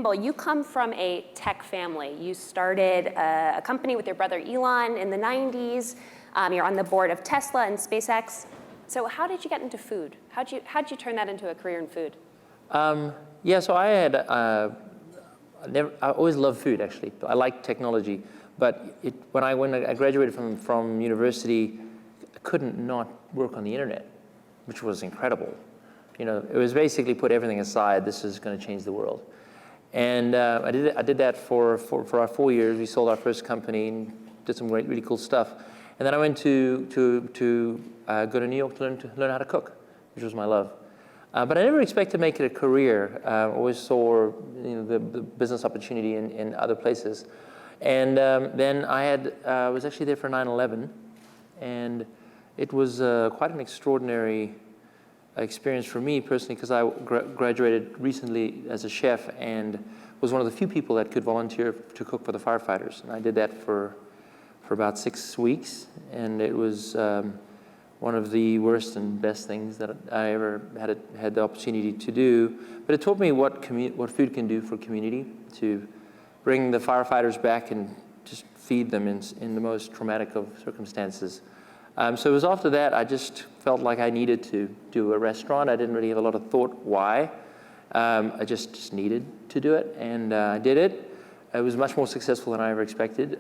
Kimbal, you come from a tech family. You started a company with your brother Elon in the 90s. You're on the board of Tesla and SpaceX. So how did you get into food? How'd you turn that into a career in food? Yeah, so I always loved food, actually. I liked technology, but when I graduated from university, I couldn't not work on the internet, which was incredible. You know, it was basically put everything aside. This is going to change the world, and I did that for our 4 years. We sold our first company and did some really cool stuff, and then I went to go to New York to learn how to cook, which was my love. But I never expected to make it a career. I always saw the business opportunity in other places. And then I was actually there for 9/11, and it was quite an extraordinary experience for me personally, because I graduated recently as a chef and was one of the few people that could volunteer to cook for the firefighters. And I did that for about 6 weeks, and it was one of the worst and best things that I ever had the opportunity to do. But it taught me what food can do for community, to bring the firefighters back and just feed them in the most traumatic of circumstances. So it was after that I just felt like I needed to do a restaurant. I didn't really have a lot of thought why. I just needed to do it, and I did it. It was much more successful than I ever expected.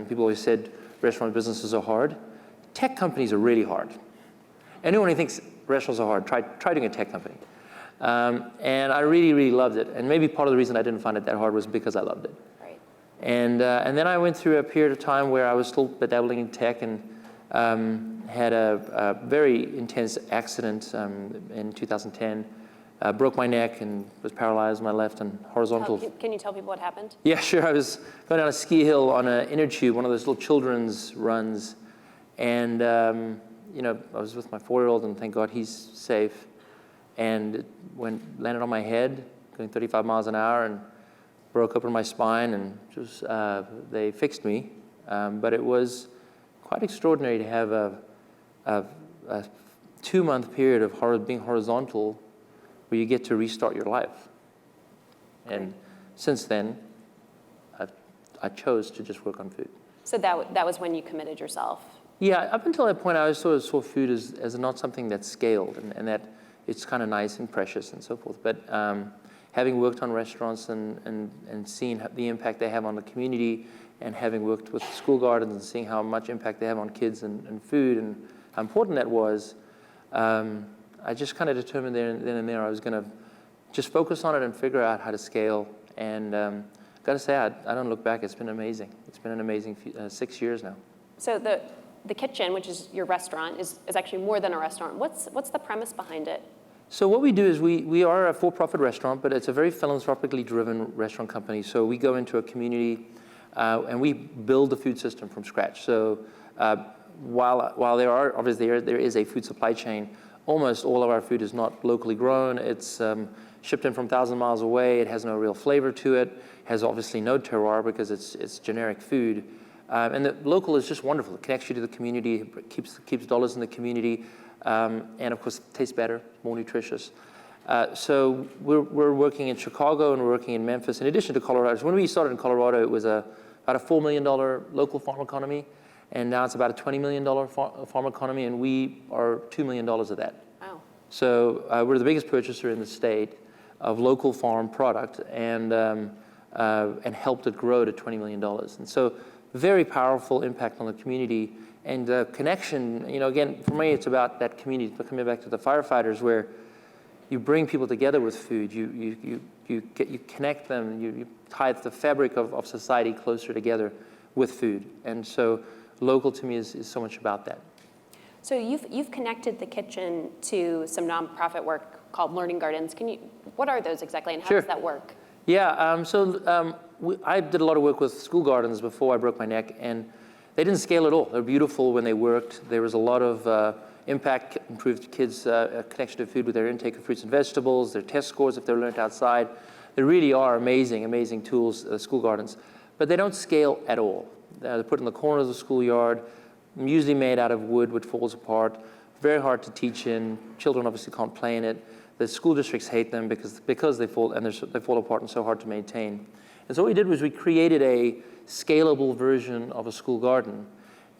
People always said restaurant businesses are hard. Tech companies are really hard. Anyone who thinks restaurants are hard, try doing a tech company. And I really, really loved it. And maybe part of the reason I didn't find it that hard was because I loved it. Right. And then I went through a period of time where I was still dabbling in tech, and had a very intense accident in 2010. Broke my neck and was paralyzed on my left and horizontal. Can you tell people what happened? Yeah, sure. I was going down a ski hill on an inner tube, one of those little children's runs. And I was with my 4-year-old, and thank God he's safe. And it landed on my head, going 35 miles an hour, and broke open my spine, and just they fixed me. But it was quite extraordinary to have a 2-month period of being horizontal, where you get to restart your life. And since then, I chose to just work on food. So that was when you committed yourself? Yeah, up until that point, I always sort of saw food as not something that's scaled, and that it's kind of nice and precious and so forth. But having worked on restaurants and seeing the impact they have on the community, and having worked with school gardens and seeing how much impact they have on kids and food and how important that was, I just kind of determined then and there I was going to just focus on it and figure out how to scale. And got to say, I don't look back. It's been amazing. It's been an amazing 6 years now. So the kitchen, which is your restaurant, is actually more than a restaurant. What's the premise behind it? So what we do is we are a for-profit restaurant, but it's a very philanthropically driven restaurant company. So we go into a community and we build the food system from scratch. So while there is a food supply chain, almost all of our food is not locally grown. It's shipped in from 1,000 miles away. It has no real flavor to it. Has obviously no terroir because it's generic food. And the local is just wonderful. It connects you to the community, it keeps dollars in the community, and of course, tastes better, more nutritious. So we're working in Chicago and we're working in Memphis, in addition to Colorado. So when we started in Colorado, it was about a $4 million local farm economy, and now it's about a $20 million farm economy, and we are $2 million of that. Wow. So we're the biggest purchaser in the state of local farm product, and helped it grow to $20 million. And so very powerful impact on the community, and the connection, again, for me, it's about that community, coming back to the firefighters, where you bring people together with food, you connect them, you tie the fabric of society closer together with food. And so local to me is so much about that. So you've connected the kitchen to some nonprofit work called Learning Gardens. What are those exactly, and how does that work? Yeah, I did a lot of work with school gardens before I broke my neck, and they didn't scale at all. They're beautiful when they worked. There was a lot of impact, improved kids' connection to food with their intake of fruits and vegetables, their test scores if they're learned outside. They really are amazing, amazing tools, school gardens. But they don't scale at all. They're put in the corner of the schoolyard, usually made out of wood, which falls apart. Very hard to teach in. Children obviously can't play in it. The school districts hate them because they fall apart and so hard to maintain. And so what we did was we created a scalable version of a school garden.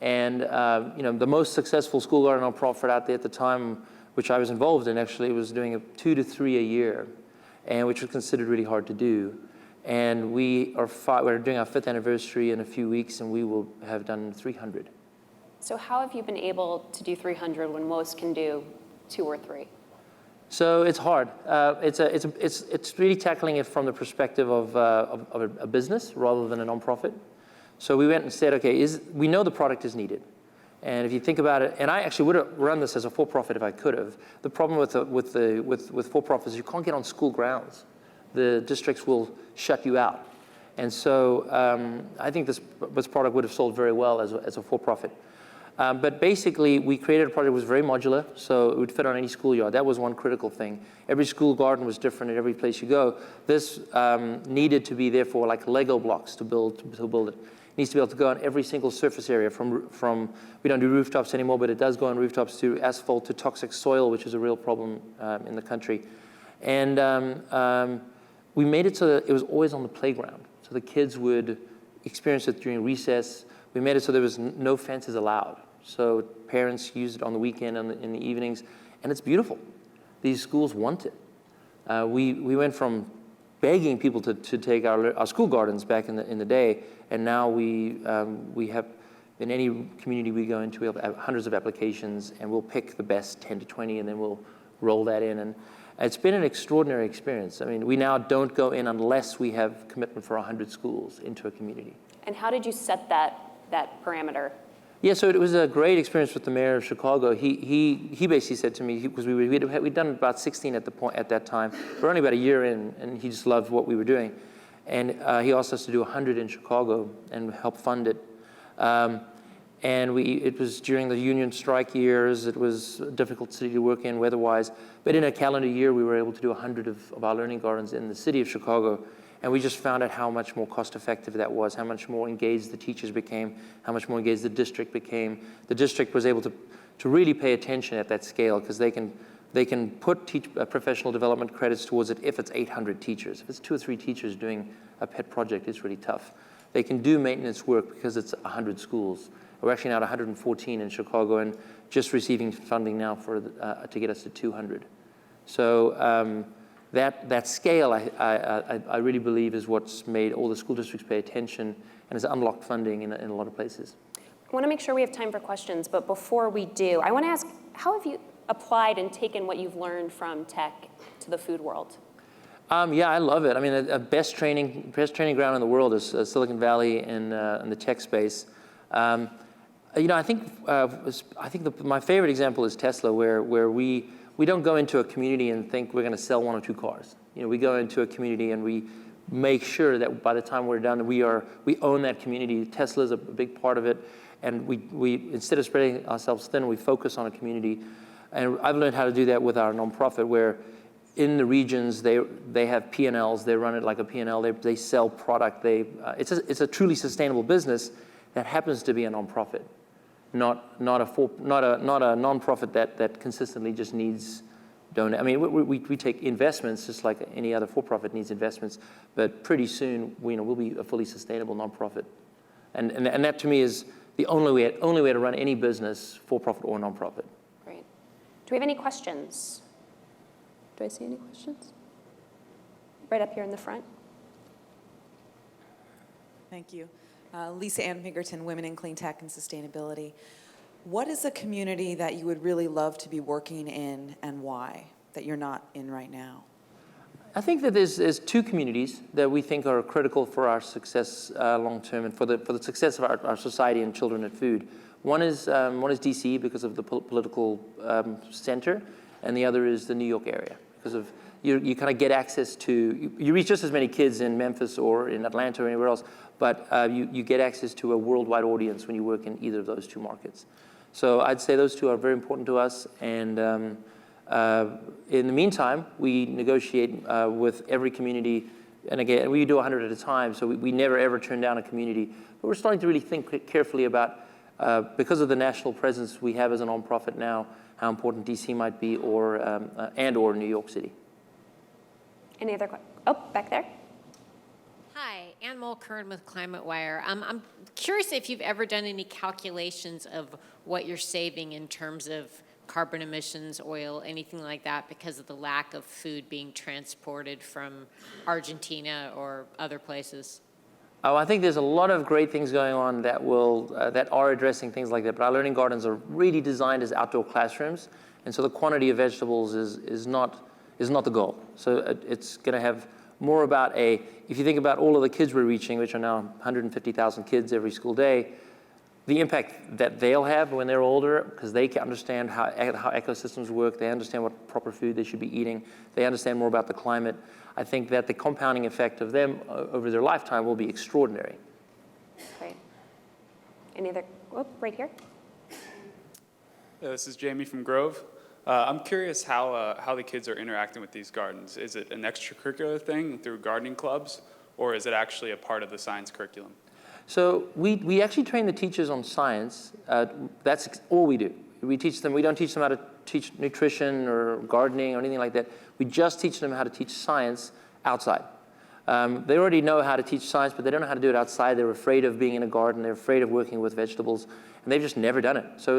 And the most successful school garden nonprofit out there at the time, which I was involved in actually, was doing 2 to 3 a year, and which was considered really hard to do. And we're doing our 5th anniversary in a few weeks, and we will have done 300. So how have you been able to do 300 when most can do 2 or 3? So it's hard. It's really tackling it from the perspective of a business rather than a nonprofit. So we went and said, okay, we know the product is needed. And if you think about it, and I actually would have run this as a for-profit if I could have. The problem with for-profits is you can't get on school grounds. The districts will shut you out. And so I think this product would have sold very well as a for-profit. But basically, we created a product that was very modular, so it would fit on any schoolyard. That was one critical thing. Every school garden was different at every place you go. This needed to be, therefore, like Lego blocks to build it. It needs to be able to go on every single surface area from we don't do rooftops anymore, but it does go on rooftops, to asphalt, to toxic soil, which is a real problem in the country. And we made it so that it was always on the playground, so the kids would experience it during recess. We made it so there was no fences allowed. So parents used it on the weekend and in the evenings, and it's beautiful. These schools want it. We went from begging people to take our school gardens back in the day, and now we have, in any community we go into, we have hundreds of applications, and we'll pick the best 10 to 20, and then we'll roll that in. And it's been an extraordinary experience. I mean, we now don't go in unless we have commitment for 100 schools into a community. And how did you set that parameter? Yeah, so it was a great experience with the mayor of Chicago. He basically said to me, because we'd done about 16 at that time. We're only about a year in, and he just loved what we were doing. And he asked us to do 100 in Chicago and help fund it. And it was during the union strike years. It was a difficult city to work in weather-wise. But in a calendar year, we were able to do 100 of our learning gardens in the city of Chicago. And we just found out how much more cost-effective that was, how much more engaged the teachers became, how much more engaged the district became. The district was able to really pay attention at that scale, because they can put professional development credits towards it if it's 800 teachers. If it's 2 or 3 teachers doing a pet project, it's really tough. They can do maintenance work because it's 100 schools. We're actually now at 114 in Chicago, and just receiving funding now to get us to 200. So that scale, I really believe, is what's made all the school districts pay attention and has unlocked funding in a lot of places. I want to make sure we have time for questions, but before we do, I want to ask, how have you applied and taken what you've learned from tech to the food world? Yeah, I love it. I mean, the best training ground in the world is Silicon Valley in the tech space. I think my favorite example is Tesla, where we don't go into a community and think we're going to sell 1 or 2 cars. We go into a community and we make sure that by the time we're done, we own that community. Tesla is a big part of it, and we instead of spreading ourselves thin, we focus on a community. And I've learned how to do that with our nonprofit, where in the regions they have P&Ls. They run it like a P&L. They sell product. It's a truly sustainable business that happens to be a nonprofit. Not a nonprofit that consistently just needs donate. I mean, we take investments just like any other for-profit needs investments, but pretty soon we'll be a fully sustainable nonprofit, and that to me is the only way to run any business, for-profit or nonprofit. Great. Do we have any questions? Do I see any questions? Right up here in the front. Thank you. Lisa Ann Pinkerton, Women in Clean Tech and Sustainability. What is a community that you would really love to be working in, and why, that you're not in right now? I think that there's 2 communities that we think are critical for our success long term, and for the success of our society and children at food. One is DC because of the political center, and the other is the New York area because of you kind of get access to, you reach just as many kids in Memphis or in Atlanta or anywhere else, but you get access to a worldwide audience when you work in either of those 2 markets. So I'd say those 2 are very important to us. And in the meantime, we negotiate with every community. And again, we do 100 at a time, so we never ever turn down a community. But we're starting to really think carefully about, because of the national presence we have as a nonprofit now, how important DC might be, or or New York City. Any other questions? Oh, back there. Hi, Ann Mulkern with Climate Wire. I'm curious if you've ever done any calculations of what you're saving in terms of carbon emissions, oil, anything like that, because of the lack of food being transported from Argentina or other places. Oh, I think there's a lot of great things going on that are addressing things like that. But our learning gardens are really designed as outdoor classrooms, and so the quantity of vegetables is not the goal. So it's going to have more about if you think about all of the kids we're reaching, which are now 150,000 kids every school day, the impact that they'll have when they're older, because they can understand how ecosystems work, they understand what proper food they should be eating, they understand more about the climate. I think that the compounding effect of them over their lifetime will be extraordinary. Great. Any other? Oh, right here. This is Jamie from Grove. I'm curious how the kids are interacting with these gardens. Is it an extracurricular thing through gardening clubs, or is it actually a part of the science curriculum? So we actually train the teachers on science. That's all we do. We teach them. We don't teach them how to teach nutrition or gardening or anything like that. We just teach them how to teach science outside. They already know how to teach science, but they don't know how to do it outside. They're afraid of being in a garden. They're afraid of working with vegetables, and they've just never done it. So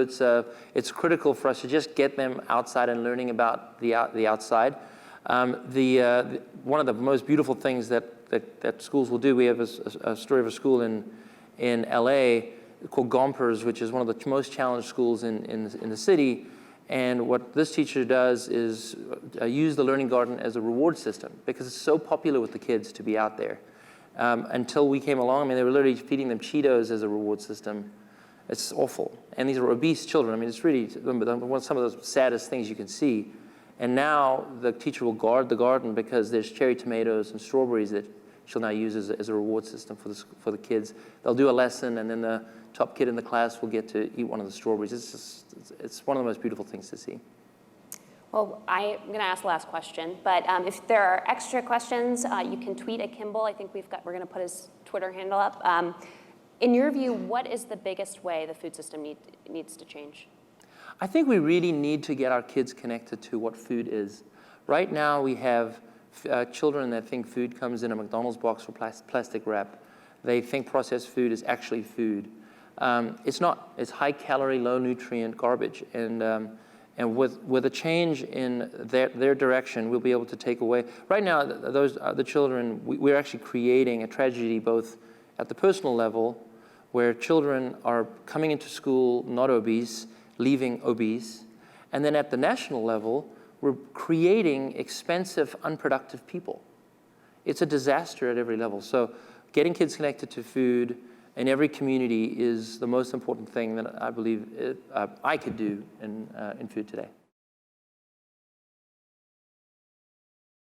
it's critical for us to just get them outside and learning about the outside. One of the most beautiful things that schools will do, we have a story of a school in LA called Gompers, which is one of the most challenged schools in the city. And what this teacher does is use the learning garden as a reward system, because it's so popular with the kids to be out there. Until we came along, I mean, they were literally feeding them Cheetos as a reward system. It's awful. And these are obese children. I mean, it's really some of the saddest things you can see. And now the teacher will guard the garden because there's cherry tomatoes and strawberries that she'll now use as a reward system for the kids. They'll do a lesson, and then the top kid in the class will get to eat one of the strawberries. It's one of the most beautiful things to see. Well, I'm going to ask the last question, but if there are extra questions, you can tweet at Kimbal. I think we're going to put his Twitter handle up. In your view, what is the biggest way the food system needs to change? I think we really need to get our kids connected to what food is. Right now, we have children that think food comes in a McDonald's box or plastic wrap. They think processed food is actually food. It's not. It's high-calorie, low-nutrient garbage. And with a change in their direction, we'll be able to take away. Right now, the children, we're actually creating a tragedy both at the personal level, where children are coming into school not obese, leaving obese, and then at the national level, we're creating expensive, unproductive people. It's a disaster at every level. So getting kids connected to food in every community is the most important thing that I believe I could do in food today.